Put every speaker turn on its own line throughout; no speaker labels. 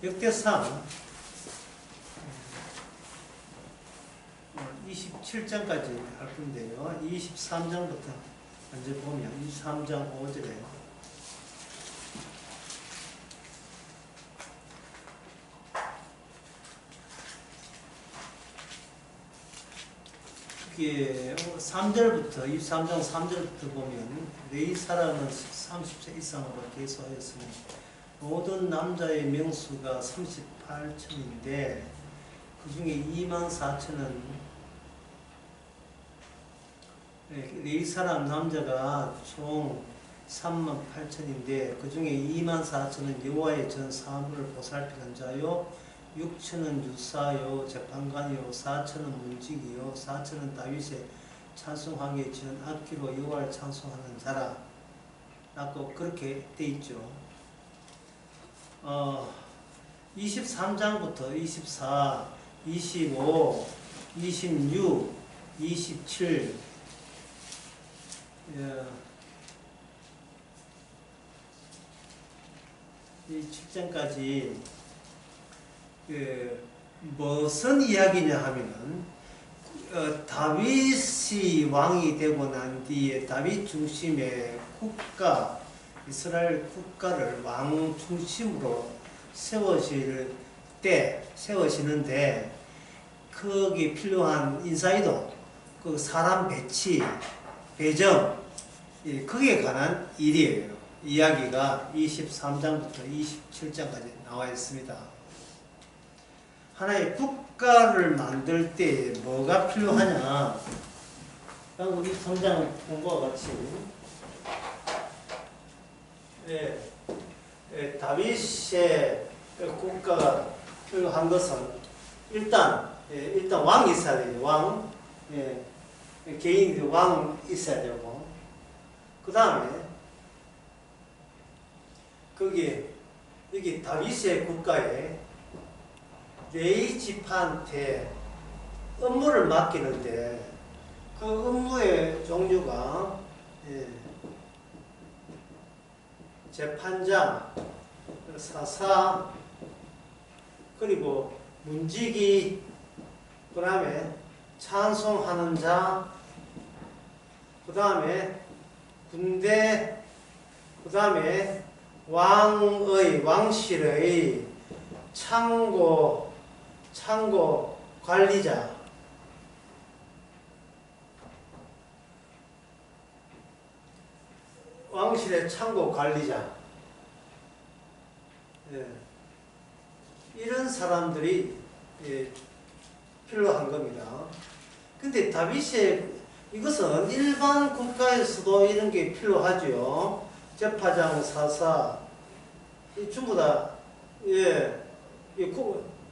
역대상 27장까지 할 건데요. 23장부터 먼저 보면 23장 5절에 이게 3절부터 23장 3절부터 보면 레위 사람은 30세 이상으로 계수하였으니 모든 남자의 명수가 38천인데 그 중에 24,000은 레위 사람 남자가 총 38,000인데 그 중에 24,000은 여호와의 전 사물을 보살피는 자요 6,000은 유사요 재판관이요 4,000은 문지기요 4,000은 다윗의 찬송하기에 지은 악기로 여호와를 찬송하는 자라 라고 그렇게 돼 있죠. 23장부터 24, 25, 26, 27 이 7장까지 무슨 이야기냐 하면은 다윗이 왕이 되고 난 뒤에 다윗 중심의 국가 이스라엘 국가를 왕 중심으로 세워지는데 거기에 필요한 인사이동, 그 사람 배치, 배정, 거기에 관한 일이에요. 이야기가 23장부터 27장까지 나와 있습니다. 하나의 국가를 만들 때 뭐가 필요하냐? 방금 23장 본 것과 같이 다윗의 국가가 필요한 것은 일단 왕이 있어야 돼요. 왕, 개인 왕 있어야 되고, 그 다음에 여기 다윗의 국가에 레위 지파한테 업무를 맡기는데 그 업무의 종류가 재판장, 사사, 그리고 문지기, 그 다음에 찬송하는 자, 그 다음에 군대, 그 다음에 왕실의 창고 관리자, 왕실의 창고 관리자, 이런 사람들이 필요한 겁니다. 근데 이것은 일반 국가에서도 이런 게 필요하죠. 재판장, 사사, 전부 다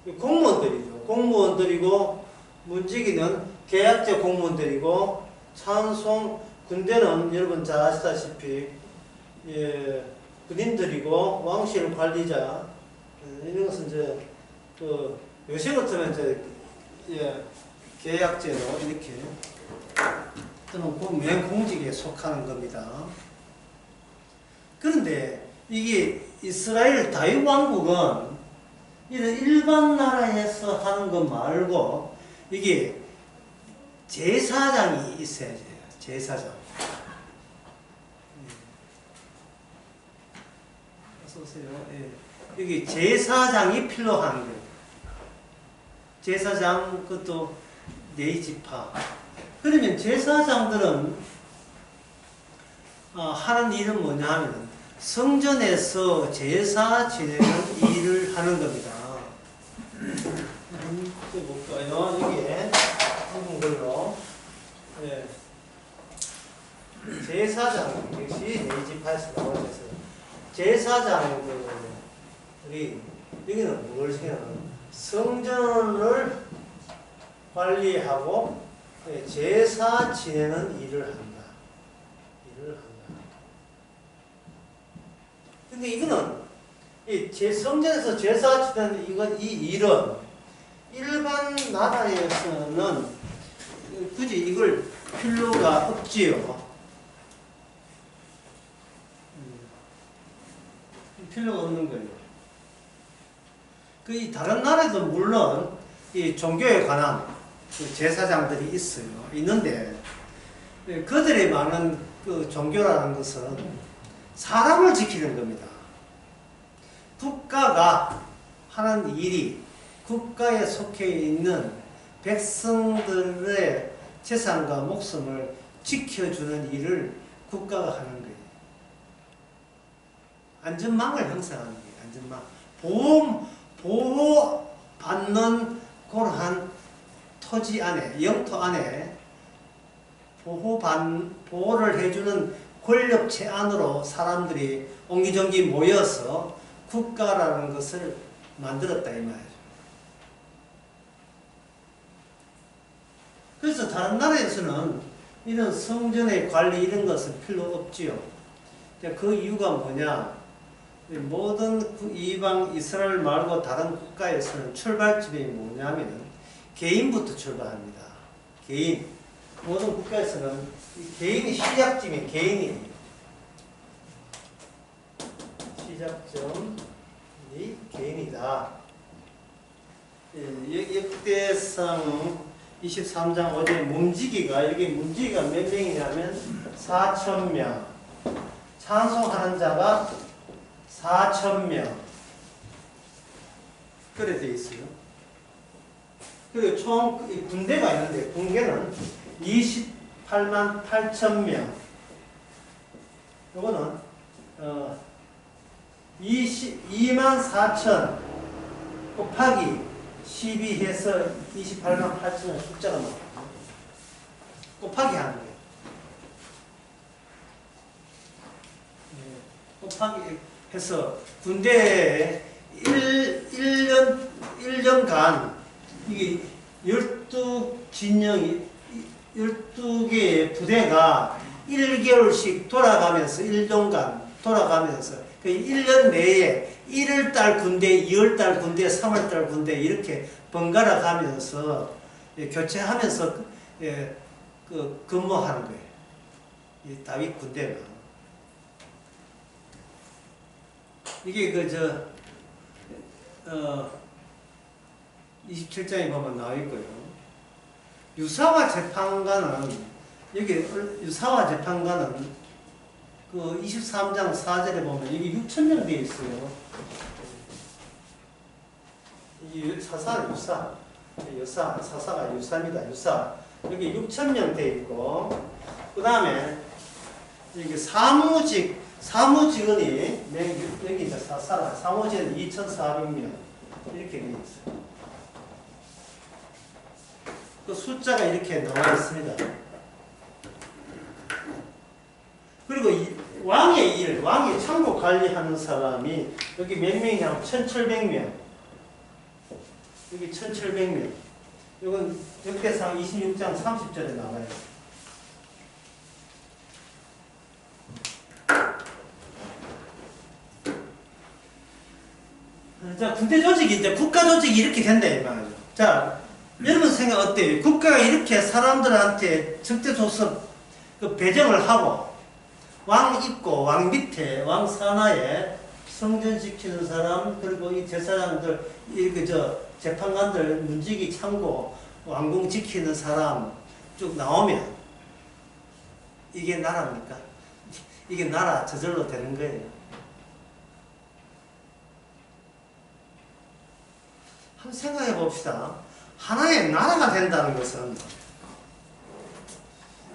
공무원들이죠. 공무원들이고, 문지기는 계약제 공무원들이고, 군대는 여러분 잘 아시다시피 군인들이고, 왕실 관리자, 이런 것은 이제 요새 같으면 이제 계약제로 이렇게 또는 명공직에 속하는 겁니다. 그런데 이게 이스라엘 다윗 왕국은 이런 일반 나라에서 하는 것 말고 이게 제사장이 있어야 돼요. 제사장. 어서 오세요. 여기 제사장이 필요한 거예요. 제사장, 그것도 레위 지파. 그러면 제사장들은 하는 일은 뭐냐 하면 성전에서 제사 지내는 일을 하는 겁니다. 볼까요? 여기에 한번 걸로 제사장, 역시 레위 지파에서 나오는 제사장들이 여기는 뭘 생각하는 성전을 관리하고 제사 지내는 일을 한다. 근데 이거는 성전에서 제사 지내는 이 일은 일반 나라에서는 굳이 이걸 필요가 없지요. 필요가 없는 거예요. 이 다른 나라에도 물론 이 종교에 관한 그 제사장들이 있어요. 있는데 그들이 많은 그 종교라는 것은 사람을 지키는 겁니다. 국가가 하는 일이 국가에 속해 있는 백성들의 재산과 목숨을 지켜주는 일을 국가가 하는 거예요. 안전망을 형성하는 거예요. 안전망. 보호받는 그러한 토지 안에, 영토 안에 보호를 해주는 권력체 안으로 사람들이 옹기종기 모여서 국가라는 것을 만들었다 이 말이죠. 그래서 다른 나라에서는 이런 성전의 관리 이런 것은 필요 없지요. 그 이유가 뭐냐? 모든 이방 이스라엘 말고 다른 국가에서는 출발점이 뭐냐면 개인부터 출발합니다. 개인. 모든 국가에서는 개인이 시작점이 개인이에요. 시작점이 개인이다. 역대상 23장 5절 문지기가 여기 문지기가 몇 명이냐면 4,000명. 찬송하는 자가 4,000명. 그래 되어 있어요. 그리고 총 군대가 있는데 군대는 28만 8,000명. 요거는 22만 4천 곱하기 12해서 28만 8천의 숫자가 나와요. 곱하기 하는 거예요. 곱하기 해서 군대에 1년간 이게 12개의 부대가 1개월씩 돌아가면서 1년간 돌아가면서 그 1년 내에 1월달 군대, 2월달 군대, 3월달 군대 이렇게 번갈아 가면서 교체하면서 그 근무하는 거예요. 이 다윗 군대가. 이게 27장에 보면 나와 있고요. 유사와 재판관은 여기 유사와 재판관은 그 23장 4절에 보면 여기 6,000명 되어 있어요. 이 사사는 사사가 유사입니다. 유사. 여기 6,000명 되어 있고, 그 다음에 여기 사무직원이 여기 이제 사무직원 2,400명 이렇게 되어 있어요. 그 숫자가 이렇게 나와 있습니다. 그리고 왕의 창고 관리하는 사람이 여기 몇 명이냐면 1,700명. 여기 1,700명. 이건 역대상 26장 30절에 나와요. 자, 군대 조직이 이제 국가 조직이 이렇게 된다 이 말이죠. 자, 여러분 생각 어때요? 국가가 이렇게 사람들한테 적재조섭 그 배정을 하고 왕 있고 왕 밑에 왕 산하에 성전시키는 사람 그리고 이 제사장들 재판관들 문지기 창고 왕궁 지키는 사람 쭉 나오면 이게 나라입니까? 이게 나라 저절로 되는 거예요. 한번 생각해 봅시다. 하나의 나라가 된다는 것은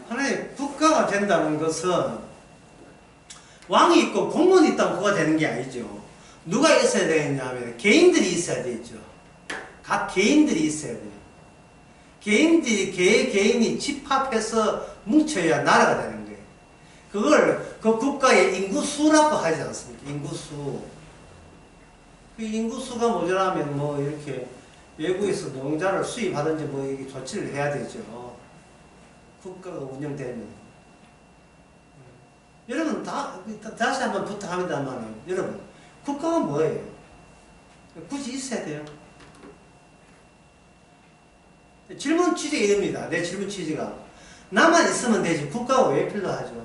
하나의 국가가 된다는 것은 왕이 있고 공무원이 있다고 그가 되는 게 아니죠. 누가 있어야 되겠냐면 개인들이 있어야 되죠. 각 개인들이 있어야 돼요. 개인이 집합해서 뭉쳐야 나라가 되는 거예요. 그걸 그 국가의 인구수라고 하지 않습니까? 인구수. 그 인구수가 모자라면 뭐 이렇게 외국에서 노동자를 수입하든지 뭐 이게 조치를 해야 되죠. 국가가 운영되면. 여러분 다시 한번 부탁합니다만 여러분 국가가 뭐예요? 굳이 있어야 돼요. 질문 취지가 이럽니다. 내 질문 취지가 나만 있으면 되지 국가가 왜 필요하죠?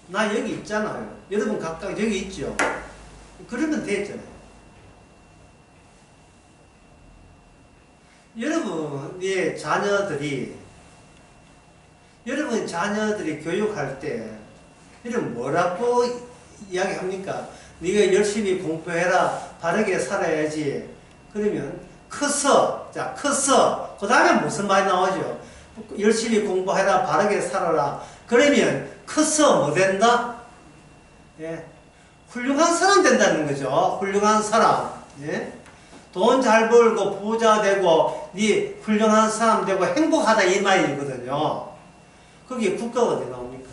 나 여기 있잖아요. 여러분 각각 여기 있죠? 그러면 됐잖아요. 우리의 자녀들이, 여러분 자녀들이 교육할 때 이런 뭐라고 이야기합니까? 네가 열심히 공부해라, 바르게 살아야지. 그러면 커서, 자 커서 그 다음에 무슨 말이 나오죠? 열심히 공부해라, 바르게 살아라. 그러면 커서 뭐 된다? 예, 훌륭한 사람 된다는 거죠. 훌륭한 사람. 예? 돈 잘 벌고 부자 되고 네 훌륭한 사람 되고 행복하다 이 말이거든요. 거기에 국가가 어디 나옵니까?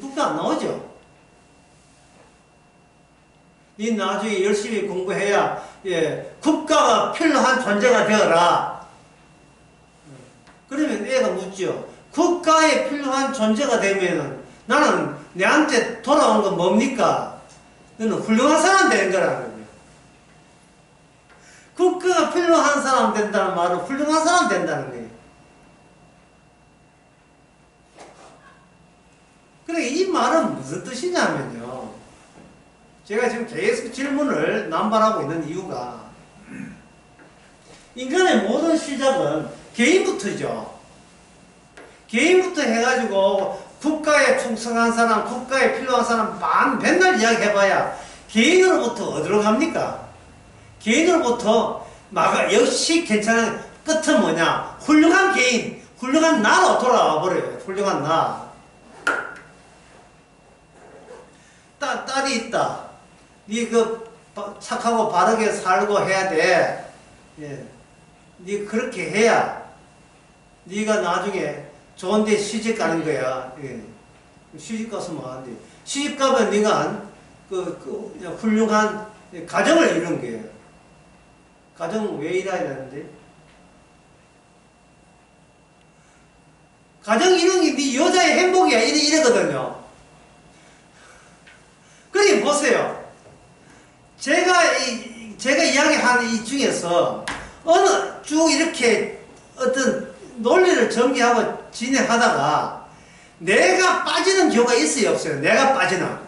국가 안 나오죠. 네 나중에 열심히 공부해야 예, 국가가 필요한 존재가 되어라. 그러면 애가 묻죠. 국가에 필요한 존재가 되면은 나는 내한테 돌아온 건 뭡니까? 너는 훌륭한 사람 되는 거라는 거예요. 국가가 필요한 사람 된다는 말은 훌륭한 사람 된다는 거예요. 그러니까 이 말은 무슨 뜻이냐면요. 제가 지금 계속 질문을 남발하고 있는 이유가 인간의 모든 시작은 개인부터죠. 개인부터 해가지고 국가에 충성한 사람, 국가에 필요한 사람 맨날 이야기해봐야 개인으로부터 어디로 갑니까? 개인으로부터 역시 괜찮은 끝은 뭐냐? 훌륭한 개인, 훌륭한 나로 돌아와 버려요. 훌륭한 나. 딸이 있다. 네 착하고 바르게 살고 해야 돼. 예. 네 그렇게 해야 네가 나중에 좋은데 시집 가는 거야. 예. 시집 가서 뭐 하는데? 시집 가면 네가 훌륭한 가정을 이룬 거예요. 가정은 왜 이뤄야 되는데? 가정 이루는 게 네 여자의 행복이야. 이러거든요. 그러니 보세요. 제가 이야기하는 이 중에서 어느 쭉 이렇게 어떤 논리를 전개하고 진행하다가 내가 빠지는 경우가 있어요, 없어요? 내가 빠지는.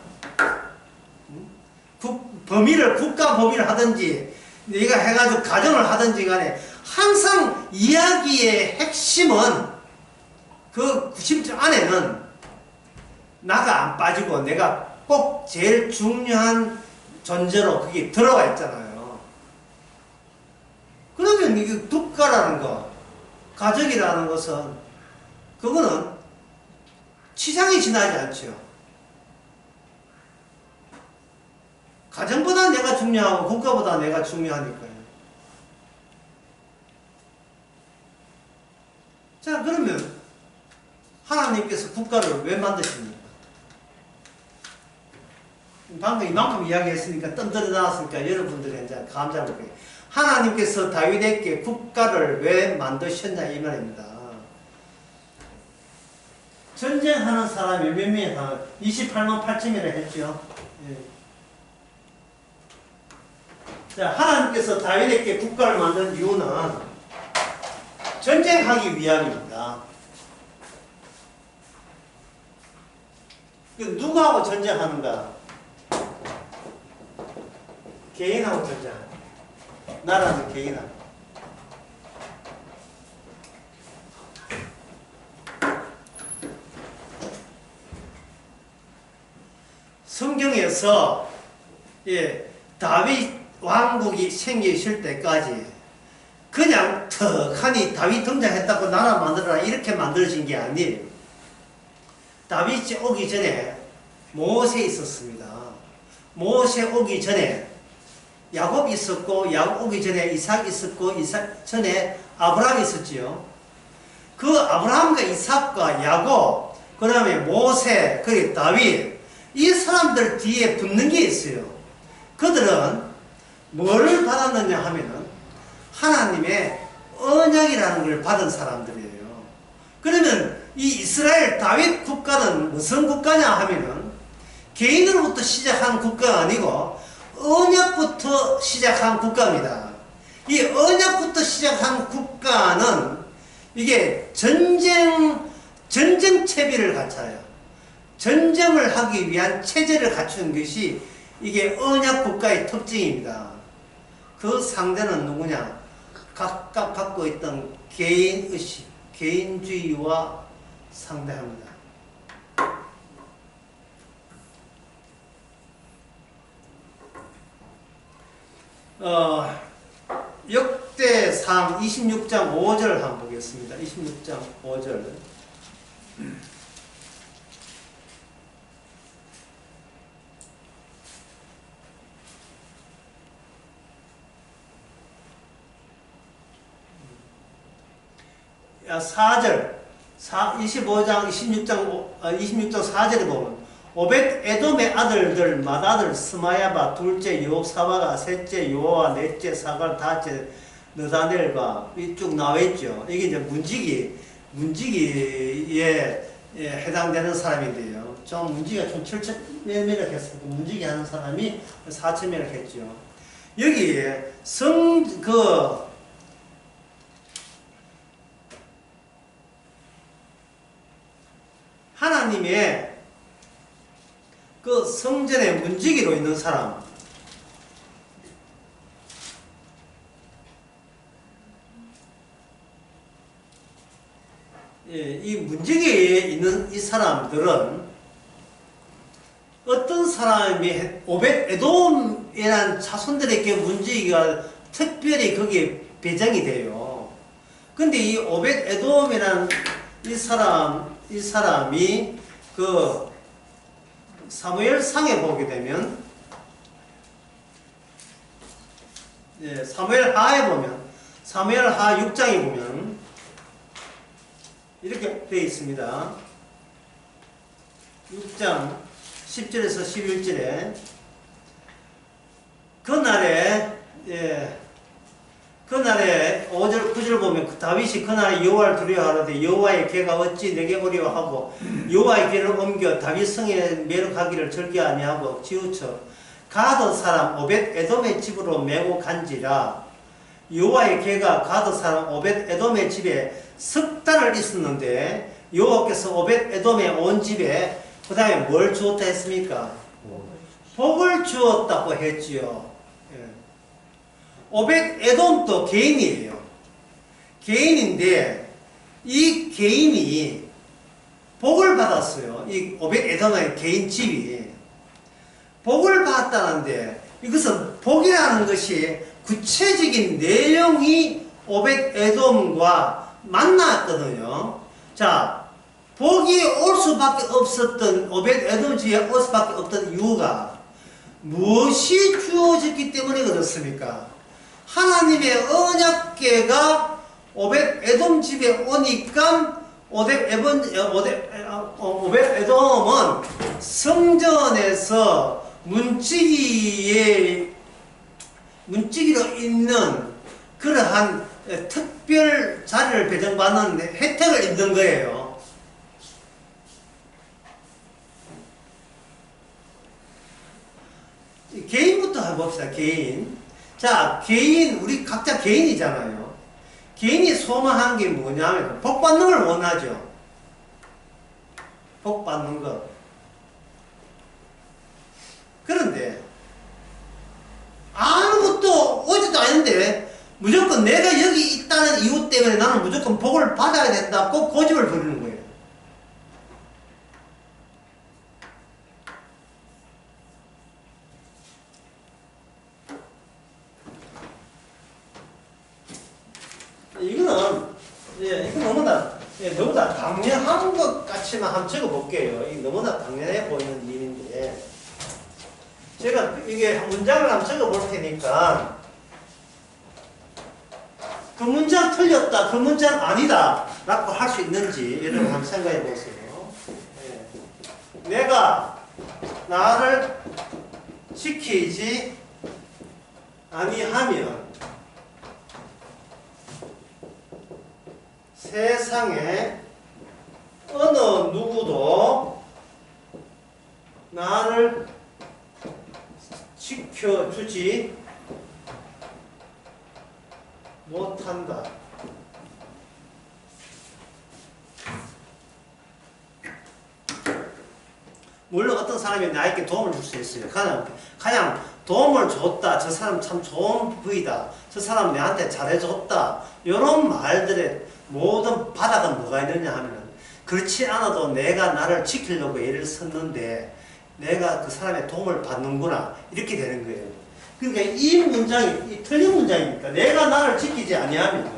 국가 범위를 하든지 네가 해가지고 가정을 하든지 간에 항상 이야기의 핵심은 그 90점 안에는 나가 안 빠지고 내가 꼭 제일 중요한 존재로 그게 들어가 있잖아요. 그러면 이게 국가라는 거, 가족이라는 것은 그거는 치장이 지나지 않죠. 가정보다 내가 중요하고 국가보다 내가 중요하니까요. 자, 그러면 하나님께서 국가를 왜 만드십니까? 방금 이만큼 이야기했으니까 뜸들여 나왔으니까 여러분들이 이제 감 잡을 거예요. 하나님께서 다윗에게 국가를 왜 만드셨냐 이 말입니다. 전쟁하는 사람이 몇 명이나 28만 8천이라 했죠. 예. 자, 하나님께서 다윗에게 국가를 만든 이유는 전쟁하기 위함입니다. 누구하고 전쟁하는가? 개인하고 전쟁하는. 나라는 개인하고. 성경에서 예, 다윗 왕국이 생기실 때까지 그냥 턱하니 다윗 등장했다고 나라 만들어라 이렇게 만들어진 게 아니에요. 다윗이 오기 전에 모세 있었습니다. 모세 오기 전에 야곱 있었고, 야곱 오기 전에 이삭 있었고, 이삭 전에 아브라함 있었지요. 그 아브라함과 이삭과 야곱, 그 다음에 모세, 그리고 다윗, 이 사람들 뒤에 붙는 게 있어요. 그들은 뭐를 받았느냐 하면은 하나님의 언약이라는 걸 받은 사람들이에요. 그러면 이 이스라엘 다윗 국가는 무슨 국가냐 하면은 개인으로부터 시작한 국가가 아니고 언약부터 시작한 국가입니다. 이 언약부터 시작한 국가는 이게 전쟁 체비를 갖춰요. 전쟁을 하기 위한 체제를 갖추는 것이 이게 언약 국가의 특징입니다. 그 상대는 누구냐? 각각 갖고 있던 개인의식, 개인주의와 상대합니다. 역대상 26장 5절 한번 보겠습니다. 26장 5절. 야, 4절. 25장 26장 4절에 보면 오벳 에돔의 아들들 맏아들 스마야바, 둘째 요사바가, 셋째 요아, 넷째 사갈, 다째 느다넬과 쭉 나와있죠. 이게 이제 문지기에 해당되는 사람인데요. 좀 문지기가 좀 7,000몇 했어요. 문지기 하는 사람이 4,000몇 했죠. 여기에 하나님의 그 성전에 문지기로 있는 사람, 이 문지기에 있는 이 사람들은 어떤 사람이 오벳 에돔이라는 자손들에게 문지기가 특별히 거기에 배정이 돼요. 근데 이 오벳 에돔이라는 이 사람이 그 사무엘상에 보게 되면, 사무엘하에 보면, 사무엘하 6장에 보면 이렇게 되어 있습니다. 6장 10절에서 11절에 그날에 5절 9절 보면 다윗이 그날에 여호와를 두려워하는데 여호와의 궤가 어찌 내게 오리와 하고 여호와의 궤를 옮겨 다윗 성에 매력하기를 절개 아니하고 치우쳐 가드 사람 오벳 에돔의 집으로 메고 간지라. 여호와의 궤가 가드 사람 오벳 에돔의 집에 석 달을 있었는데 여호와께서 오벳 에돔의 온 집에 그 다음에 뭘 주었다 했습니까? 복을 주었다고 했지요. 오벳 에돔도 개인이에요. 개인인데 이 개인이 복을 받았어요. 이 오벳 에돔의 개인 집이 복을 받았다는데 이것은 복이라는 것이 구체적인 내용이 오벳 에돔과 만났거든요. 자, 복이 올 수밖에 없었던 오벳 에돔 집에 올 수밖에 없던 이유가 무엇이 주어졌기 때문에 그렇습니까? 하나님의 언약궤가 오벳 에돔 집에 오니까 오벳 에돔은 성전에서 문지기로 있는 그러한 특별 자리를 배정받는 혜택을 입는 거예요. 개인부터 해봅시다. 개인. 자, 개인, 우리 각자 개인이잖아요. 개인이 소망하는 게 뭐냐면 복 받는 걸 원하죠. 복 받는 것. 그런데 아무것도 오지도 않는데 무조건 내가 여기 있다는 이유 때문에 나는 무조건 복을 받아야 된다. 꼭 고집을 부리는 거예요. 이건 너무나 당연한 것 같지만 한번 적어볼게요. 이게 너무나 당연해 보이는 일인데, 제가 이게 문장을 한번 적어볼 테니까, 그 문장 틀렸다, 그 문장 아니다, 라고 할 수 있는지, 여러분 한번 생각해 보세요. 내가 나를 지키지 아니하면, 세상에 어느 누구도 나를 지켜주지 못한다. 물론 어떤 사람이 나에게 도움을 줄 수 있어요. 그냥 도움을 줬다. 저 사람 참 좋은 부이다. 저 사람 내한테 잘해줬다. 이런 말들의 모든 바닥은 뭐가 있느냐 하면 그렇지 않아도 내가 나를 지키려고 애를 썼는데 내가 그 사람의 도움을 받는구나. 이렇게 되는 거예요. 그러니까 이 문장이 틀린 문장이니까 내가 나를 지키지 아니하면요.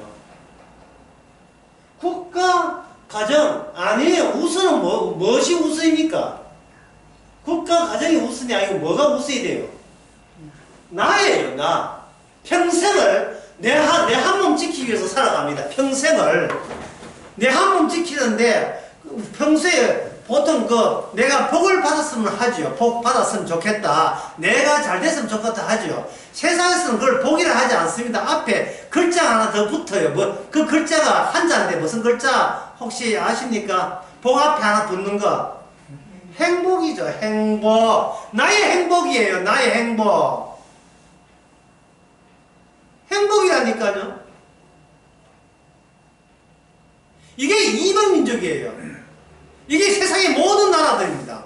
국가, 가정 아니에요. 우선은 무엇이 우선입니까? 국가, 가정이 우선이 아니고 뭐가 우선이 돼요? 나예요, 나. 평생을 내 한 몸 지키기 위해서 살아갑니다. 평생을 내 한 몸 지키는데 평소에 보통 내가 복을 받았으면 하죠. 복 받았으면 좋겠다. 내가 잘 됐으면 좋겠다 하죠. 세상에서는 그걸 복이라 하지 않습니다. 앞에 글자가 하나 더 붙어요. 그 글자가 한자인데 무슨 글자 혹시 아십니까? 복 앞에 하나 붙는 거. 행복이죠. 행복. 나의 행복이에요. 나의 행복. 행복이라니까요. 이게 이방민족이에요. 이게 세상의 모든 나라들입니다.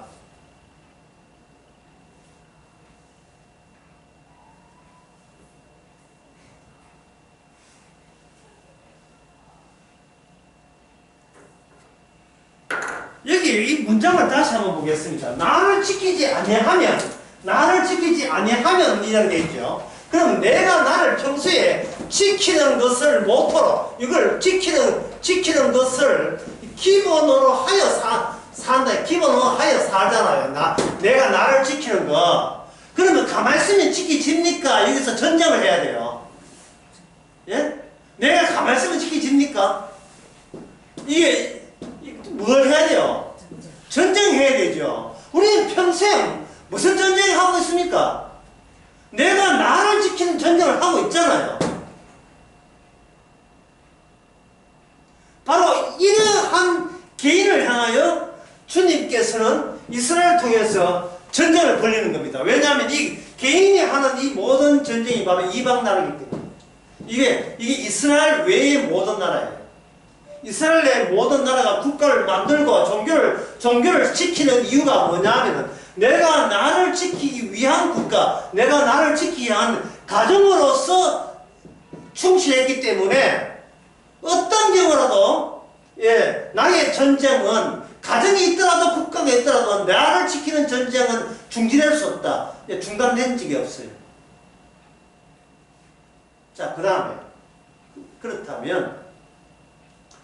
여기 이 문장을 다시 한번 보겠습니다. 나를 지키지 아니하면 이라고 되어 있죠. 그럼 내가 나를 평소에 지키는 것을 모토로 이걸 지키는 것을 기본으로 하여 산다. 기본으로 하여 살잖아요. 내가 나를 지키는 거. 그러면 가만히 있으면 지키집니까? 여기서 전쟁을 해야 돼요. 예? 내가 가만히 있으면 지키집니까? 이게 뭘 해야 돼요? 전쟁해야 되죠. 우리는 평생 무슨 전쟁을 하고 있습니까? 내가 나를 지키는 전쟁을 하고 있잖아요. 바로 이러한 개인을 향하여 주님께서는 이스라엘을 통해서 전쟁을 벌리는 겁니다. 왜냐하면 이 개인이 하는 이 모든 전쟁이 바로 이방 나라이기 때문에 이게 이스라엘 외의 모든 나라예요. 이스라엘의 모든 나라가 국가를 만들고 종교를 지키는 이유가 뭐냐면 내가 나를 지키기 위한 국가, 내가 나를 지키기 위한 가정으로서 충실했기 때문에 어떤 경우라도 나의 전쟁은 가정이 있더라도 국가가 있더라도 나를 지키는 전쟁은 중지될 수 없다. 중단된 적이 없어요. 자, 그 다음에 그렇다면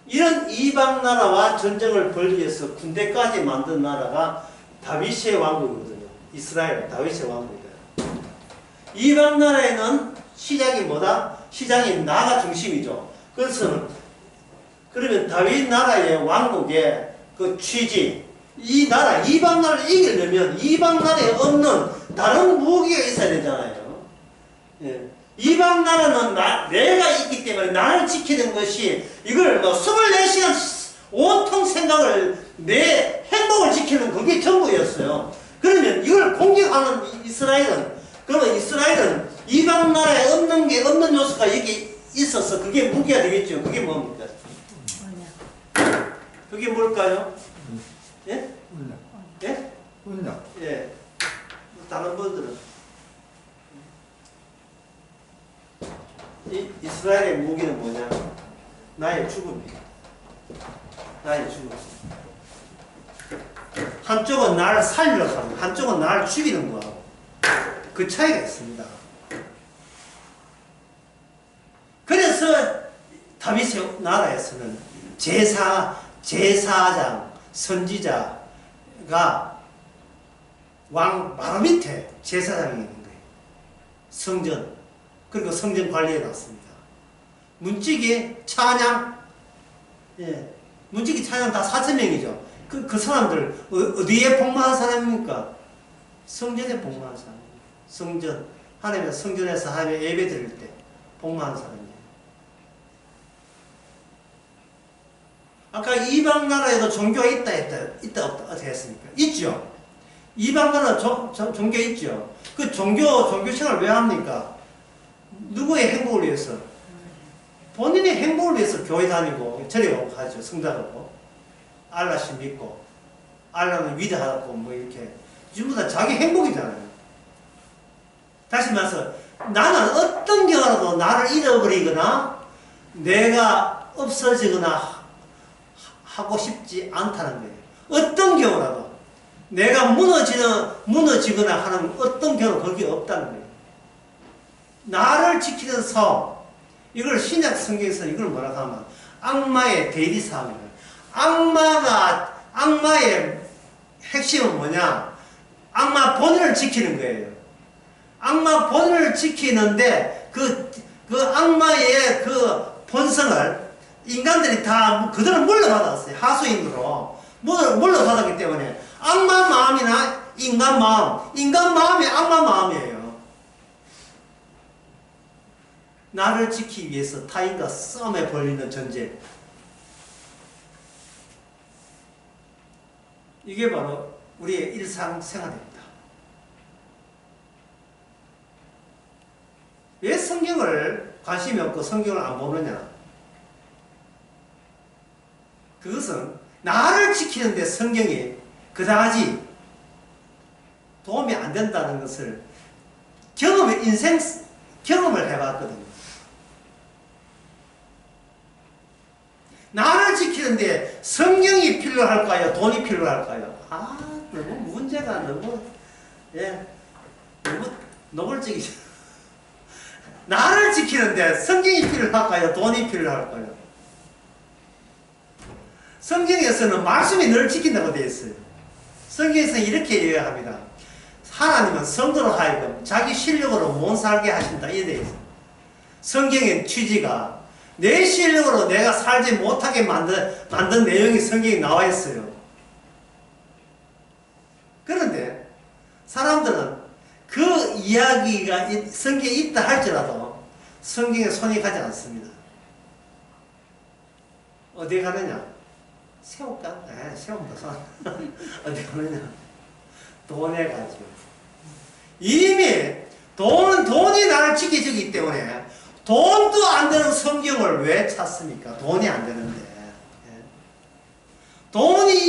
이런 이방 나라와 전쟁을 벌이기 위해서 군대까지 만든 나라가 다윗의 왕국이거든요. 이스라엘 다윗의 왕국이에요. 이방 나라에는 시작이 뭐다? 시작이 나가 중심이죠. 그러면 다윗 나라의 왕국의 그 취지, 이방 나라를 이기려면 이방 나라에 없는 다른 무기가 있어야 되잖아요. 예. 이방 나라는 내가 있기 때문에 나를 지키는 것이 이걸 24시간 온통 생각을 내 행복을 지키는 그게 전부였어요. 그러면 이걸 공격하는 그러면 이스라엘은 이방 나라에 없는 요소가 여기 있어서 그게 무기가 되겠죠. 그게 뭡니까? 그게 뭘까요? 예? 예? 예. 다른 분들은 이스라엘의 무기는 뭐냐? 나의 죽음이에요. 나의 죽음. 한쪽은 나를 살리려고 하고 한쪽은 나를 죽이는 거하고 그 차이가 있습니다. 그래서 다윗의 나라에서는 제사장, 선지자가 왕 바로 밑에 제사장이 있는 거예요. 성전. 그리고 성전 관리해 놨습니다. 문지기, 찬양, 문지기, 찬양 다 4,000명이죠. 그 사람들 어디에 복무한 사람입니까? 성전에 복무한 사람입니다. 성전, 하나님의 성전에서 하나님의 예배 드릴 때 복무한 사람이에요. 아까 이방 나라에도 종교가 있다 없다 했습니까? 있죠. 이방 나라 종교 있죠. 그 종교 생활 왜 합니까? 누구의 행복을 위해서? 본인의 행복을 위해서 교회 다니고 절에 가죠. 성당하고 알라신 믿고 알라는 위대하다고 뭐 이렇게 전부 다 자기 행복이잖아요. 다시 말해서 나는 어떤 경우라도 나를 잃어버리거나 내가 없어지거나 하고 싶지 않다는 거예요. 어떤 경우라도 내가 무너지거나 하는 어떤 경우 거기 없다는 거예요. 나를 지키는 싸움, 이걸 신약 성경에서 이걸 뭐라고 하면 악마의 대리 싸움이에요. 악마의 핵심은 뭐냐? 악마 본연을 지키는 거예요. 악마 본연을 지키는데 그 악마의 그 본성을 인간들이 다 그대로 물려받았어요. 하수인으로 물려받았기 때문에 악마 마음이나 인간 마음이 악마 마음이에요. 나를 지키기 위해서 타인과 싸움에 벌리는 전쟁. 이게 바로 우리의 일상생활입니다. 왜 성경을 관심이 없고 성경을 안 보느냐? 그것은 나를 지키는데 성경이 그다지 도움이 안 된다는 것을 인생 경험을 해봤거든요. 나를 지키는데 성경이 필요할까요? 돈이 필요할까요? 너무 문제가 너무 노골적이죠. 나를 지키는데 성경이 필요할까요? 돈이 필요할까요? 성경에서는 말씀이 늘 지킨다고 되어 있어요. 성경에서는 이렇게 이야기합니다. 하나님은 성도로 하여금 자기 실력으로 못 살게 하신다. 이래 되어 있어요. 성경의 취지가 내 실력으로 내가 살지 못하게 만든 내용이 성경에 나와 있어요. 그런데 사람들은 그 이야기가 성경에 있다 할지라도 성경에 손이 가지 않습니다. 어디에 가느냐? 새우깡? 새우보다 손. 어디 가느냐? 돈에 가죠. 이미 돈이 나를 지켜주기 때문에 돈도 안 되는 성경을 왜 찾습니까? 돈이 안 되는데. 돈이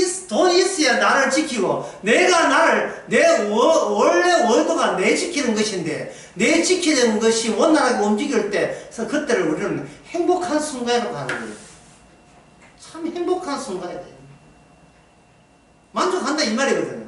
있어야 나를 지키고, 내 원래 원도가 내 지키는 것인데, 내 지키는 것이 원활하게 움직일 때, 그때를 우리는 행복한 순간이라고 하는 거예요. 참 행복한 순간이다. 만족한다, 이 말이거든요.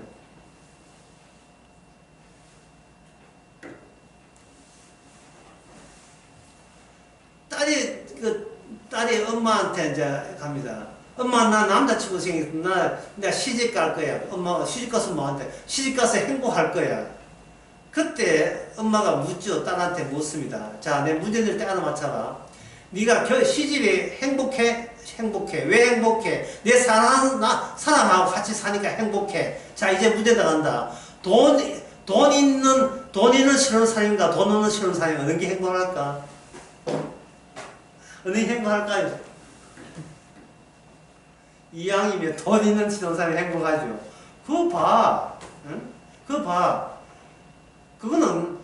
딸이 엄마한테 이제 갑니다. 엄마, 나 남자친구 생겼어. 내가 시집 갈 거야. 엄마가 시집 가서 뭐한테? 시집 가서 행복할 거야. 그때 엄마가 묻죠. 딸한테 묻습니다. 자, 내 문제 낼 때 하나 맞춰봐. 네가 시집이 행복해? 행복해. 왜 행복해? 내 사람하고 같이 사니까 행복해. 자, 이제 문제 나간다. 돈 있는 신혼사람인가? 돈 없는 신혼사람 어느 게 행복할까? 어느 게 행복할까요? 이왕이면 돈 있는 신혼사람이 행복하죠. 그거 봐. 응? 그거 봐. 그거는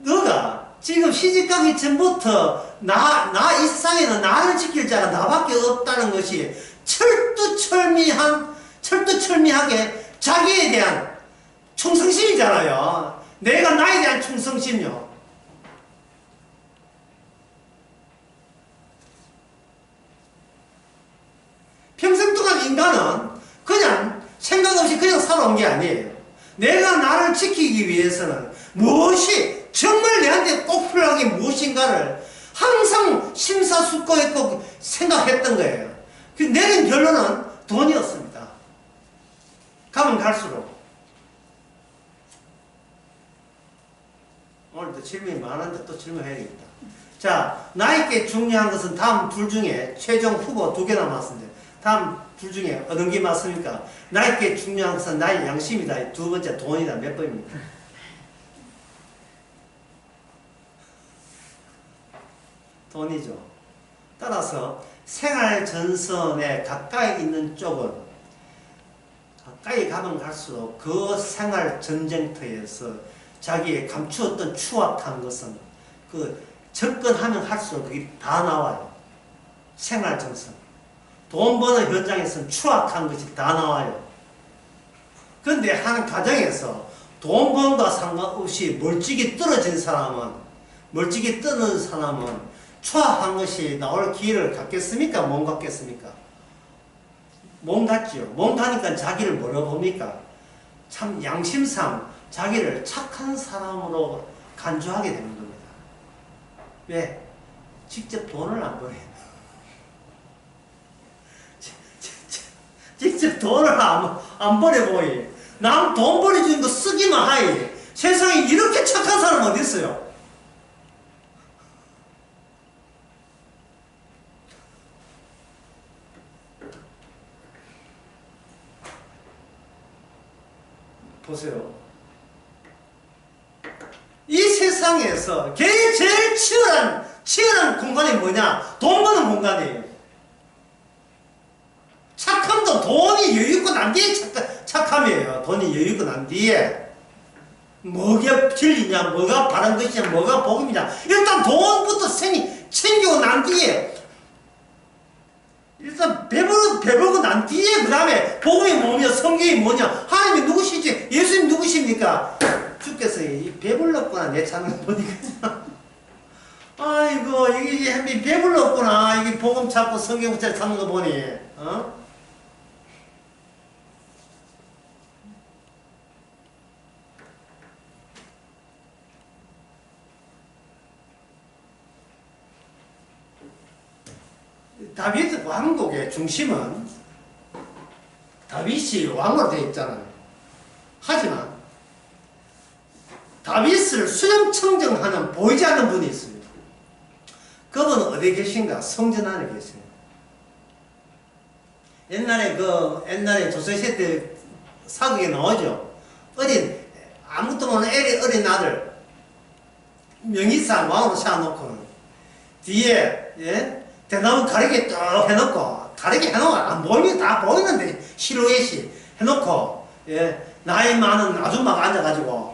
너가 지금 시집가기 전부터 이 세상에는 나를 지킬 자가 나밖에 없다는 것이 철두철미하게 자기에 대한 충성심이잖아요. 내가 나에 대한 충성심이요. 평생 동안 인간은 그냥 생각 없이 그냥 살아온 게 아니에요. 내가 나를 지키기 위해서는 무엇이 정말 내한테 꼭 필요한 게 무엇인가를 항상 심사숙고했고 생각했던 거예요. 내린 결론은 돈이었습니다. 가면 갈수록. 오늘도 질문이 많은데 또 질문해야겠다. 자, 나에게 중요한 것은 다음 둘 중에 최종 후보 2개 남았습니다. 다음 둘 중에 어느 게 맞습니까? 나에게 중요한 것은 나의 양심이다. 두 번째 돈이다. 몇 번입니까? 돈이죠. 따라서 생활 전선에 가까이 있는 쪽은 가까이 가면 갈수록 그 생활 전쟁터에서 자기의 감추었던 추악한 것은 그 접근하면 할수록 그게 다 나와요. 생활 전선. 돈 버는 현장에서는 추악한 것이 다 나와요. 그런데 한 가정에서 돈 번과 상관없이 멀찍이 떨어진 사람은, 멀찍이 떠는 사람은 초합한 것이 나올 기회를 갖겠습니까? 못 갖겠습니까? 못 갖지요. 못 가니까 자기를 뭐라 봅니까? 참 양심상 자기를 착한 사람으로 간주하게 되는 겁니다. 왜? 직접 돈을 안 버려요. 직접 돈을 안 버려보이. 남 돈 버려주는 거 쓰기만 하이. 세상에 이렇게 착한 사람 어디 있어요? 보세요. 이 세상에서 제일 치열한 공간이 뭐냐? 돈 버는 공간이에요. 착함도 돈이 여유있고 난 뒤에 착함이에요. 돈이 여유있고 난 뒤에 뭐가 진리냐, 뭐가 바른 것이냐, 뭐가 복음이냐. 일단 돈부터 챙기고 난 뒤에 일단 배부르고 난 뒤에 그 다음에 복음이 뭐냐, 성경이 뭐냐, 하나님이 누구시지, 예수님 누구십니까? 주께서 이 배불렀구나 내 창을 보니까 아이고 이게 배불렀구나 이게 복음 찾고 성경 찾는 거 보니 다윗 왕국의 중심은 다윗이 왕으로 되어 있잖아요. 하지만 다윗을 수렴청정하는 보이지 않는 분이 있습니다. 그분은 어디 계신가? 성전 안에 계십니다. 옛날에 조선시대 때 사극에 나오죠. 아무것도 모르는 어린 아들 명의상 왕으로 세워놓고 뒤에 대나무 가리개 뚝 해놓고 가리개 해놓으면 안 보이면 다 보이는데 실루엣이 해놓고 나이 많은 아줌마가 앉아가지고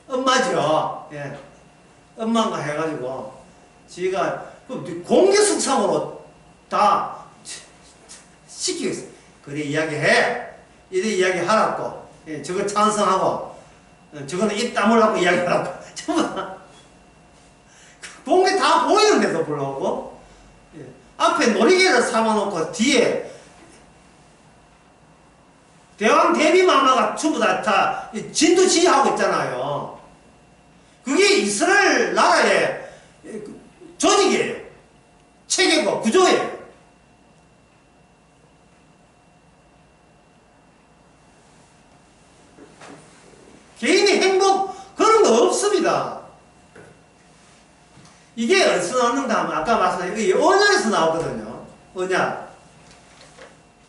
엄마죠. 엄마가 해가지고 지가 공개숙상으로 다 시키고 있어요. 그래 이야기해. 이래 이야기하라고. 저거 찬성하고 저거는 입 다물라고 이야기하라고. 전부 다 공개 다 보이는데도 불구하고 앞에 놀이개를 삼아놓고 뒤에 대왕 대비마마가 전부 다 진두지휘하고 있잖아요. 그게 이스라엘 나라의 조직이에요. 체계고 구조예요. 개인의 행복 그런 거 없습니다. 이게 어디서 나오는가 하면 아까 말씀드린 언약에서 나오거든요. 언약.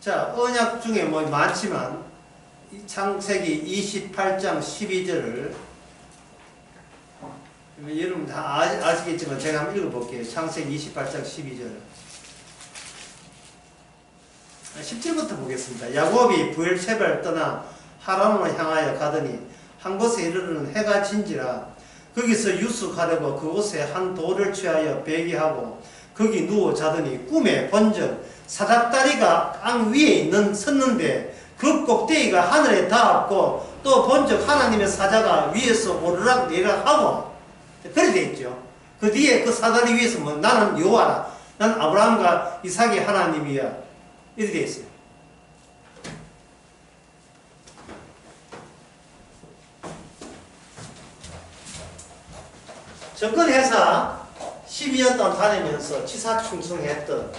자, 언약 중에 뭐 많지만 창세기 28장 12절을 여러분 다 아시겠지만 제가 한번 읽어볼게요. 창세기 28장 12절 10절부터 보겠습니다. 야곱이 부엘세바를 떠나 하란으로 향하여 가더니 한 곳에 이르르는 해가 진지라 거기서 유숙하려고 그곳에 한 돌을 취하여 배기하고 거기 누워 자더니 꿈에 본적 사닥다리가 땅 위에 섰는데 그 꼭대기가 하늘에 닿았고 또 본적 하나님의 사자가 위에서 오르락 내리락하고 그래 돼 있죠. 그 뒤에 그 사다리 위에서 뭐 나는 여호와라 난 아브라함과 이삭의 하나님이야 이렇게 돼 있어요. 정권회사 12년 동안 다니면서 치사충성했던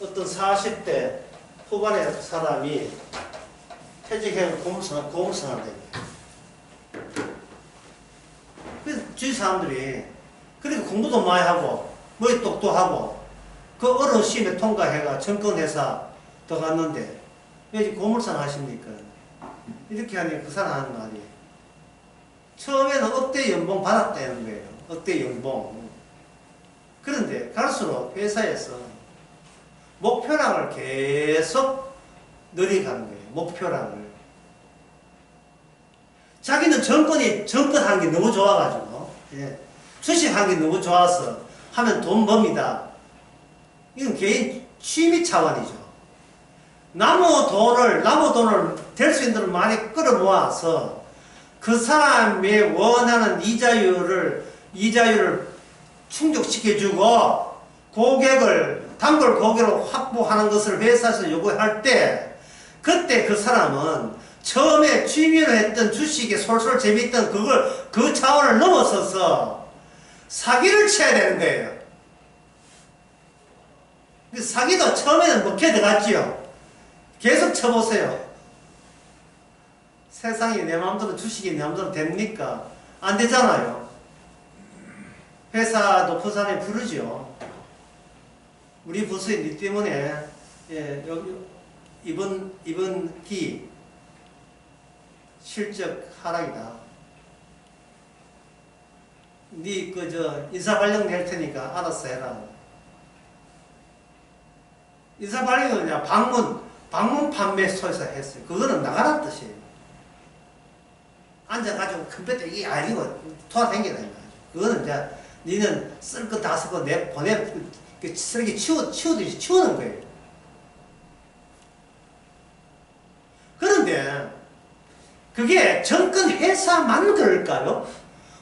어떤 40대 후반의 사람이 퇴직해서 고물상을 됩니다. 그래서 주위 사람들이 그러니까 공부도 많이 하고 머리 똑똑하고 그 어려운 시험에 통과해가 정권회사 들어갔는데 왜 고물상 하십니까? 이렇게 하니까 그 사람 하는 말이 처음에는 억대 연봉 받았다는 거예요. 억대 연봉. 그런데 갈수록 회사에서 목표량을 계속 늘려가는 거예요. 목표량을. 자기는 정권하는 게 너무 좋아가지고 주식하는 게 너무 좋아서 하면 돈 법니다. 이건 개인 취미 차원이죠. 남의 돈을 될 수 있는 돈을 많이 끌어모아서 그 사람의 원하는 이자율을 충족시켜주고 단골 고객을 확보하는 것을 회사에서 요구할 때 그때 그 사람은 처음에 취미로 했던 주식에 솔솔 재밌던 그 차원을 넘어서서 사기를 쳐야 되는 거예요. 사기도 처음에는 먹혀 들어갔지요. 계속 쳐보세요. 세상이 내 마음대로 주식이 내 마음대로 됩니까? 안 되잖아요. 회사 높은 사람이 부르죠. 우리 부서에 니 때문에 여기 이번 기 실적 하락이다. 니 인사 발령 낼 테니까 알아서 해라. 인사 발령은 그냥 방문 판매소에서 했어요. 그거는 나가라는 뜻이에요. 앉아가지고 컴퓨터 이게 아니고 돌아다니는 거죠. 그거는 이제 니는 쓸 거 다 쓰고 쓰레기 치우듯이 치우는 거예요. 그런데 그게 정권 회사만 그럴까요?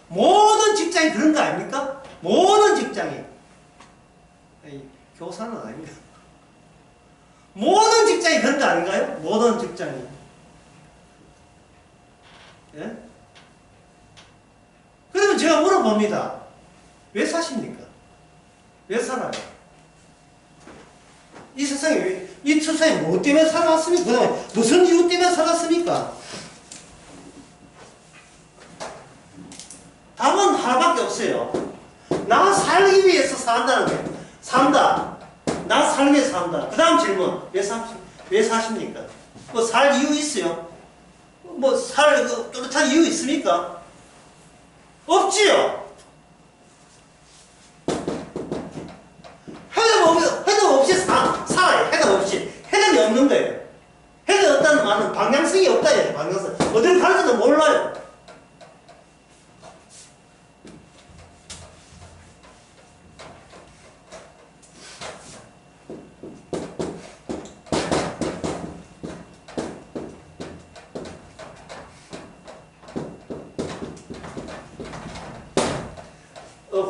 모든 직장이 그런 거 아닙니까? 모든 직장이. 교사는 아닙니다. 모든 직장이 그런 거 아닌가요? 모든 직장이. 예? 그러면 제가 물어봅니다. 왜 사십니까? 왜 살아요? 이 세상에 뭐 때문에 살아왔습니까? 그다음에 무슨 이유 때문에 살았습니까? 답은 하나밖에 없어요. 나 살기 위해서 산다는 거예요. 산다. 나 살기 위해서 산다. 그 다음 질문. 왜 사십니까? 뭐 살 이유 있어요? 뚜렷한 이유 있습니까? 없지요? 해답 없이 살아요. 해답 없이. 해답이 없는 거예요. 해답이 없다는 말은 방향성이 없다. 방향성. 어딜 갈지도 몰라요.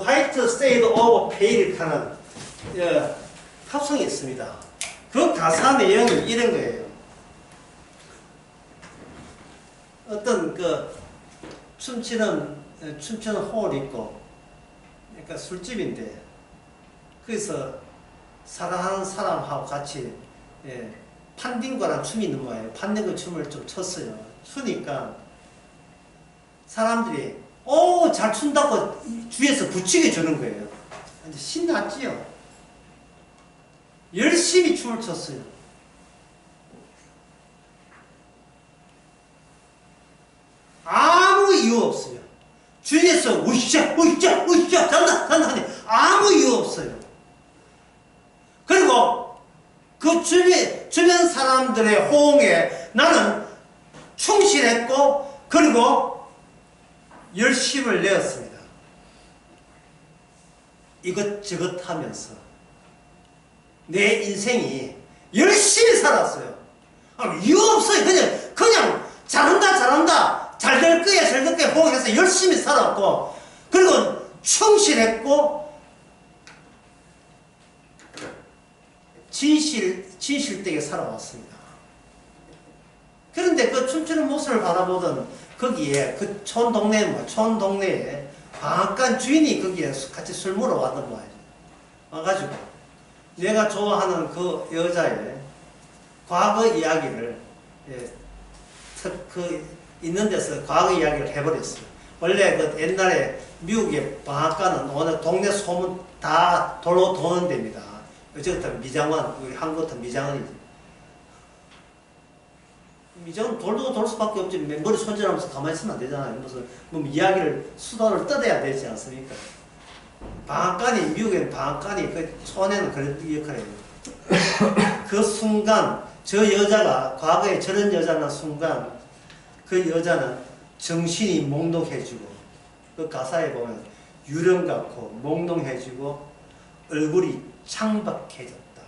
화이트 스테이트 오브 페이를 하는 합성이 있습니다. 그 가사 내용이 이런 거예요. 어떤 춤추는 홀이 있고, 그러니까 술집인데, 거기서 사랑하는 사람하고 같이 판딩고라는 춤이 있는 거예요. 판딩고 춤을 좀 췄어요. 추니까 사람들이 잘 춘다고 주위에서 부추겨 주는 거예요. 이제 신났지요. 열심히 춤을 췄어요. 아무 이유 없어요. 주위에서 으쌰 잔다 하니 아무 이유 없어요. 그리고 그 주변 사람들의 호응에 나는 충실했고 그리고 열심을 내었습니다. 이것저것 하면서 내 인생이 열심히 살았어요. 이유 없어요. 그냥 잘한다 잘 될 거야 호응해서 열심히 살았고 그리고 충실했고 진실되게 살아왔습니다. 그런데 그 춤추는 모습을 바라보던 거기에 그 촌동네에 방앗간 주인이 거기에 같이 술 먹으러 왔단 말이죠. 와가지고 내가 좋아하는 그 여자의 과거 이야기를 있는 데서 과거 이야기를 해버렸어요. 원래 그 옛날에 미국의 방앗간은 오늘 동네 소문 다 돌로 도는 데입니다. 어쨌든 미장원, 우리 한국 같은 미장원이지. 미장은 돌도 돌 수밖에 없지. 머리 손질하면서 가만히 있으면 안 되잖아요. 무슨 이야기를 수다를 떠내야 되지 않습니까? 미국의 방앗간이 그 촌에는 그런 역할이에요. 그 순간 저 여자가 과거에 저런 여자는 순간 그 여자는 정신이 몽롱해지고 그 가사에 보면 유령 같고 몽롱해지고 얼굴이 창박해졌다.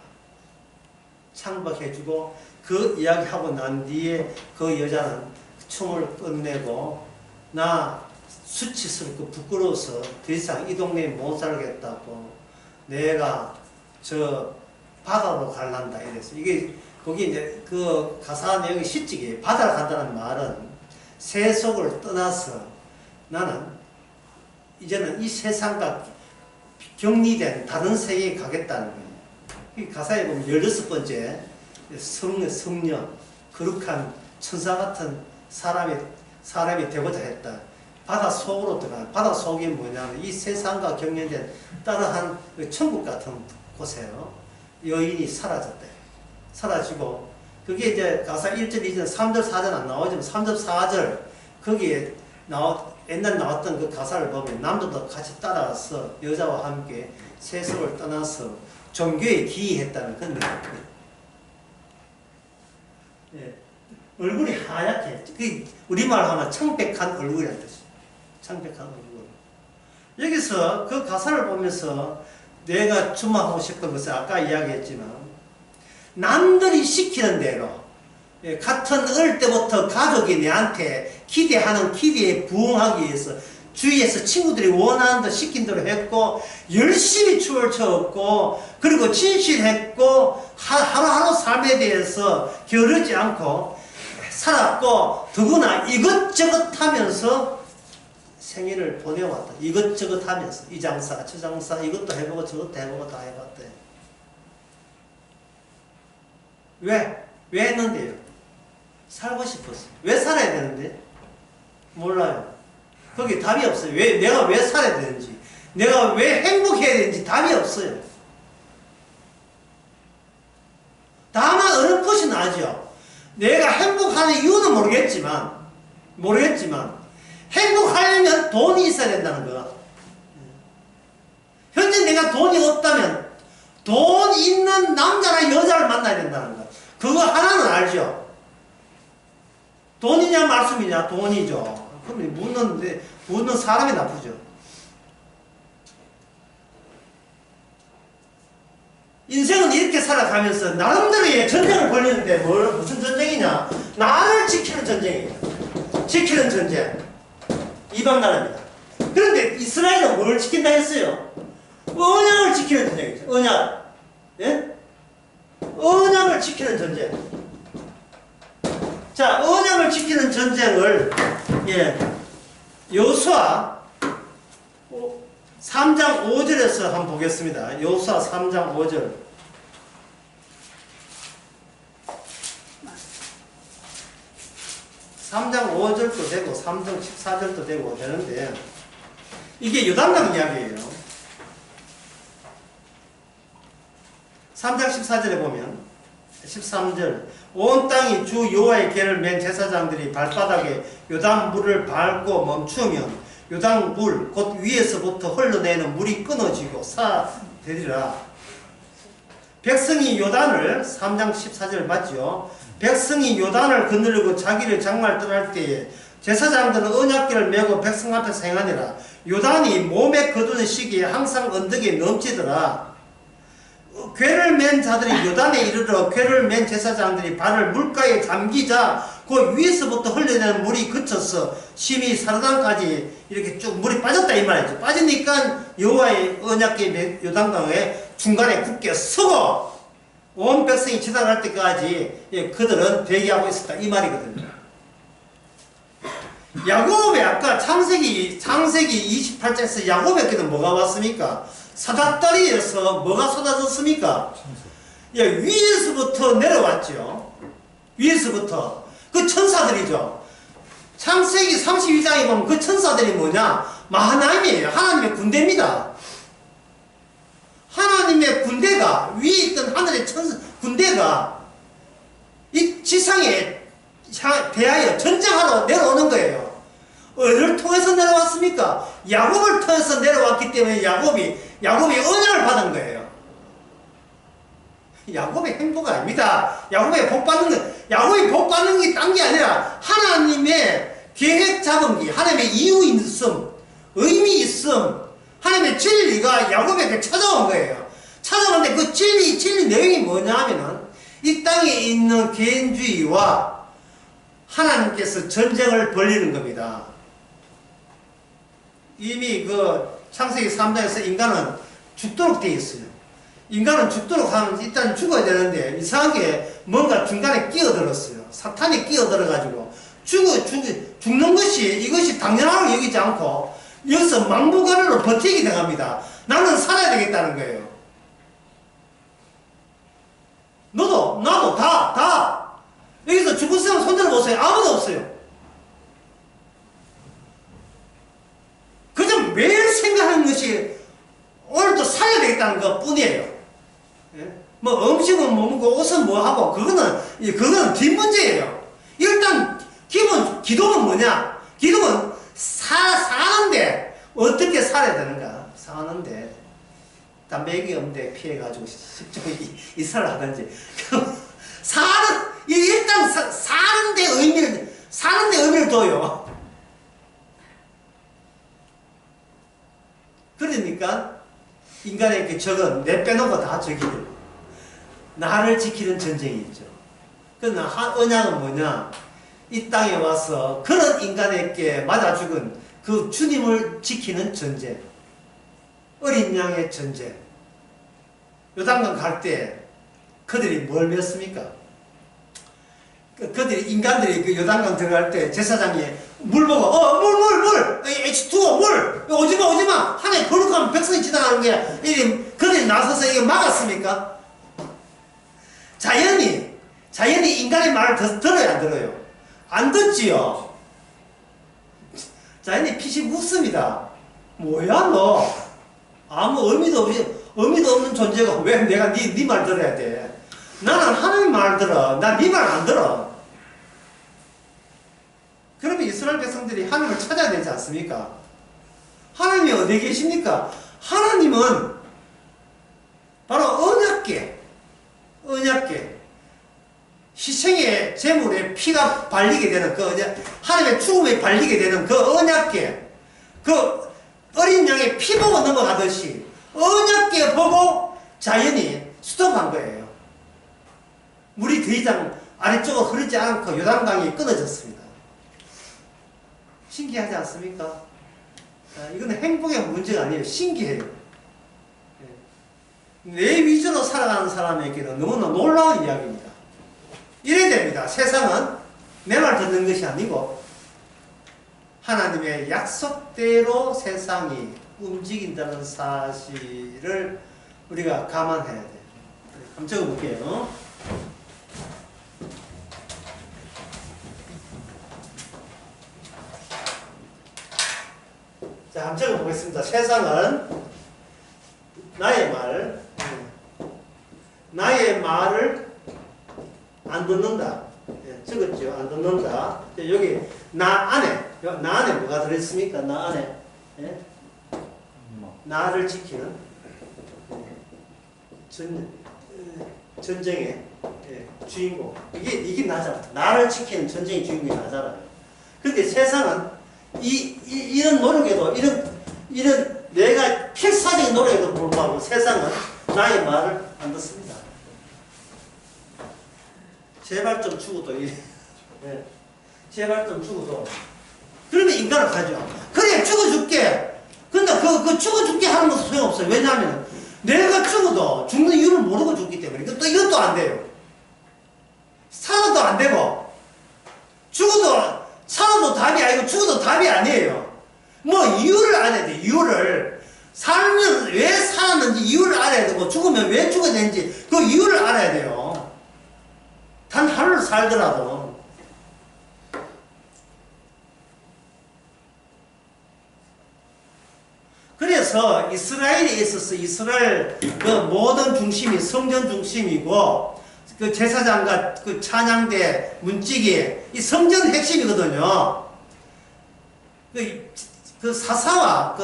창박해지고 그 이야기하고 난 뒤에 그 여자는 춤을 끝내고 나 수치스럽고 부끄러워서 더 이상 이 동네에 못 살겠다고 내가 저 바다로 갈란다 이랬어. 이게 거기 이제 그 가사 내용이 실직이에요. 바다로 간다는 말은 세속을 떠나서 나는 이제는 이 세상과 격리된 다른 세계에 가겠다는 거예요. 이 가사에 보면 16번째 성녀, 거룩한 천사 같은 사람이 되고자 했다. 바다 속으로 들어가는, 바다 속이 뭐냐면 이 세상과 격려된 따뜻한 천국 같은 곳에요. 여인이 사라졌대. 사라지고, 그게 이제 가사 1절, 2절, 3절, 4절 안 나오지만 3절, 4절, 거기에 옛날 나왔던 그 가사를 보면 남자도 같이 따라서 여자와 함께 세속을 떠나서 종교에 기이했다는 그런 느낌. 예. 얼굴이 하얗게, 우리말로 하면 청백한 얼굴이라는 뜻이에요. 창백한 얼굴. 여기서 그 가사를 보면서 내가 주목하고 싶은 것은 아까 이야기했지만 남들이 시키는 대로 같은 어릴 때부터 가족이 내한테 기대하는 기대에 부응하기 위해서 주위에서 친구들이 원하는 대로 시킨 대로 했고 열심히 춤을 췄고 그리고 진실했고 하루하루 삶에 대해서 게으르지 않고 살았고 더구나 이것저것 하면서 생일을 보내왔다. 이것저것 하면서 이 장사 저 장사 이것도 해보고 저것도 해보고 다 해봤대. 왜 했는데요? 살고 싶었어. 왜 살아야 되는데? 몰라요. 거기 답이 없어요. 내가 왜 살아야 되는지, 내가 왜 행복해야 되는지 답이 없어요. 다만 어렴풋이 나죠. 내가 행복하는 이유는 모르겠지만 행복하려면 돈이 있어야 된다는 거. 현재 내가 돈이 없다면 돈 있는 남자나 여자를 만나야 된다는 거. 그거 하나는 알죠. 돈이냐 말씀이냐? 돈이죠. 그럼 묻는 사람이 나쁘죠. 인생은 이렇게 살아가면서 나름대로의 전쟁을 벌리는데 무슨 전쟁이냐? 나를 지키는 전쟁이에요. 지키는 전쟁. 이방 나라입니다. 그런데 이스라엘은 뭘 지킨다 했어요? 언약을 지키는 전쟁이죠. 언약. 예? 언약을 지키는 전쟁. 자, 언약을 지키는 전쟁을 여호수아 3장 5절에서 한번 보겠습니다. 여호수아 3장 5절. 3장 5절도 되고 3장 14절도 되고 되는데 이게 요단강 이야기예요. 3장 14절에 보면 13절 온 땅이 주 여호와의 계를 맨 제사장들이 발바닥에 요단 물을 밟고 멈추면 요단 물 곧 위에서부터 흘러내는 물이 끊어지고 되리라. 백성이 요단을 3장 14절 맞죠? 백성이 요단을 거느리고 자기를 장말 떠날 때에 제사장들은 언약궤를 메고 백성 앞에서 행하니라. 요단이 몸에 거두는 시기에 항상 언덕에 넘치더라. 궤를 맨 자들이 요단에 이르러 궤를 맨 제사장들이 발을 물가에 잠기자 그 위에서부터 흘러내는 물이 그쳐서 심히 사르단까지 이렇게 쭉 물이 빠졌다 이 말이죠. 빠지니까 여호와의 언약궤 요단강에 중간에 굳게 서고 온 백성이 지나갈 때까지 그들은 대기하고 있었다 이 말이거든요. 야곱의 아까 창세기 28장에서 야곱에게는 뭐가 왔습니까? 사닥다리에서 뭐가 쏟아졌습니까? 위에서부터 내려왔죠. 위에서부터 그 천사들이죠. 창세기 32장에 보면 그 천사들이 뭐냐? 하나님이에요. 하나님의 군대입니다. 하나님의 군대가 위에 있던 하늘의 군대가 이 지상에 대하여 전쟁하러 내려오는 거예요. 어디를 통해서 내려왔습니까? 야곱을 통해서 내려왔기 때문에 야곱이 언약을 받은 거예요. 야곱의 행보가 아닙니다. 야곱이 복 받는 게 딴 게 아니라 하나님의 계획 잡은 게 하나님의 이유 있음, 의미 있음, 하나님의 진리가 야곱에게 찾아온 거예요. 찾아봤는데 그 진리 내용이 뭐냐 하면은 이 땅에 있는 개인주의와 하나님께서 전쟁을 벌리는 겁니다. 이미 그 창세기 3장에서 인간은 죽도록 되어 있어요. 인간은 죽도록 하면 일단 죽어야 되는데 이상하게 뭔가 중간에 끼어들었어요. 사탄이 끼어들어가지고 죽는 것이 이것이 당연하다고 여기지 않고 여기서 막무가내로 버티게 돼갑니다. 나는 살아야 되겠다는 거예요. 너도 나도 다 여기서 죽을 사람 손들어 보세요. 아무도 없어요. 그저 매일 생각하는 것이 오늘도 살아야 되겠다는 것 뿐이에요. 예? 뭐 음식은 뭐 먹고 옷은 뭐 하고 그거는 뒷문제예요. 일단 기도는 뭐냐? 기도는 사는데 어떻게 살아야 되는가? 사는데 담배 없는데 피해가지고 직접 이사를 하든지 일단 사는데 의미를 둬요. 그러니까 인간의 그 적은 내 빼놓고 다 적이들. 나를 지키는 전쟁이 있죠. 그러나 언약은 뭐냐? 이 땅에 와서 그런 인간에게 맞아 죽은 그 주님을 지키는 전쟁. 어린 양의 전쟁. 요단강 갈 때 그들이 뭘 배웠습니까? 인간들이 그 요단강 들어갈 때 제사장이 물 보고 물 H2O 물 오지마 하나님 거룩하면 백성이 지나가는 게 그들이 나서서 이게 막았습니까? 자연이 인간의 말을 들어야 안 들어요? 안 듣지요. 자연이 피식 웃습니다. 뭐야 너 아무 의미도 없는 존재가 왜 내가 네 말 들어야 돼? 나는 하나님 말 들어. 나 네 말 안 들어. 그러면 이스라엘 백성들이 하나님을 찾아야 되지 않습니까? 하나님이 어디 계십니까? 하나님은 바로 언약궤 희생의 제물에 피가 발리게 되는 하나님의 죽음에 발리게 되는 그 언약궤, 그 어린 양의 피 보고 넘어가듯이 언약궤 보고 자연이 스톱한 거예요. 물이 더 이상 아래쪽으로 흐르지 않고 요단강이 끊어졌습니다. 신기하지 않습니까? 이거는 행복의 문제가 아니에요. 신기해요. 내 위주로 살아가는 사람에게는 너무나 놀라운 이야기입니다. 이래야 됩니다. 세상은 내 말 듣는 것이 아니고 하나님의 약속대로 세상이 움직인다는 사실을 우리가 감안해야 돼요. 한번 적어볼게요. 자, 한번 적어보겠습니다. 세상은 나의 말을 안 듣는다. 예, 적었죠? 안 듣는다. 여기 나 안에 뭐가 들어있습니까? 나 안에 예? 나를 지키는 전쟁의 주인공. 이게 나잖아. 나를 지키는 전쟁의 주인공이 나잖아요. 근데 세상은 이런 노력에도 이런 내가 필사적인 노력에도 불구하고 세상은 나의 말을 안 듣습니다. 제발 좀 죽어도 제발 좀 죽어도 그러면 인간을 가죠. 그래 죽어줄게. 근데 그 죽어줄게 하는 것은 소용없어요. 왜냐하면 내가 죽어도 죽는 이유를 모르고 죽기 때문에 이것도 안 돼요. 살아도 안 되고 살아도 답이 아니고 죽어도 답이 아니에요. 뭐 이유를 알아야 돼. 이유를 살면 왜 살았는지 이유를 알아야 되고 죽으면 왜 죽어야 되는지 그 이유를 알아야 돼요. 단 하루를 살더라도. 그래서 이스라엘에 있어서 이스라엘 그 모든 중심이 성전 중심이고 그 제사장과 그 찬양대 문지기 이 성전 핵심이거든요. 그 사사와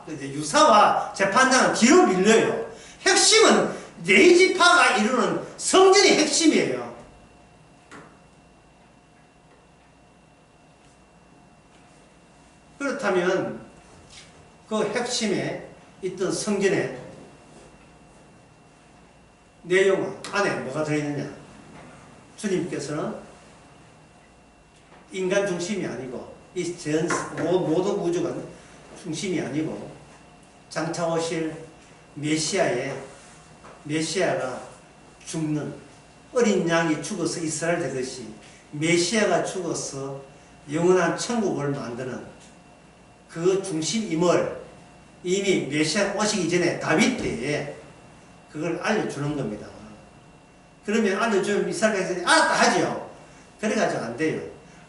유사와 재판장은 뒤로 밀려요. 핵심은 네 지파가 이루는 성전이 핵심이에요. 그렇다면 그 핵심에 있던 성전에 내용 안에 뭐가 들어있느냐? 주님께서는 인간 중심이 아니고 이 모든 우주가 중심이 아니고 장차 오실 메시아가 죽는 어린 양이 죽어서 이스라엘 되듯이 메시아가 죽어서 영원한 천국을 만드는 그 중심임을 이미 메시아 오시기 전에 다윗 때에 그걸 알려주는 겁니다. 그러면 알려주면 이스라엘 백성들이 알았다 하죠. 그래가지고 안 돼요.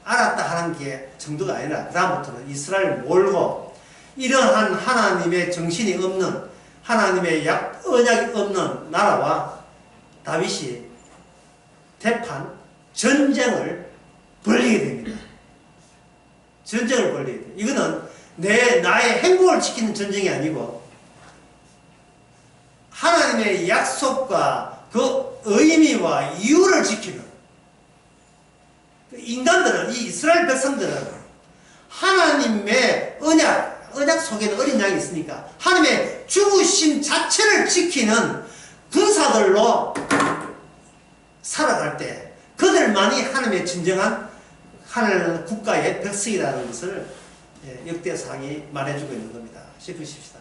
알았다 하는 게 정도가 아니라 그다음부터는 이스라엘을 몰고 이러한 하나님의 정신이 없는 하나님의 언약이 없는 나라와 다윗이 대판 전쟁을 벌리게 됩니다. 전쟁을 벌리게 돼요. 이거는 나의 행복을 지키는 전쟁이 아니고 하나님의 약속과 그 의미와 이유를 지키는 인간들은 이 이스라엘 백성들은 하나님의 언약 속에는 어린 양이 있으니까 하나님의 죽으심 자체를 지키는 군사들로 살아갈 때 그들만이 하나님의 진정한 하나님 국가의 백성이라는 것을 역대상이 말해주고 있는 겁니다. 짚으십시다.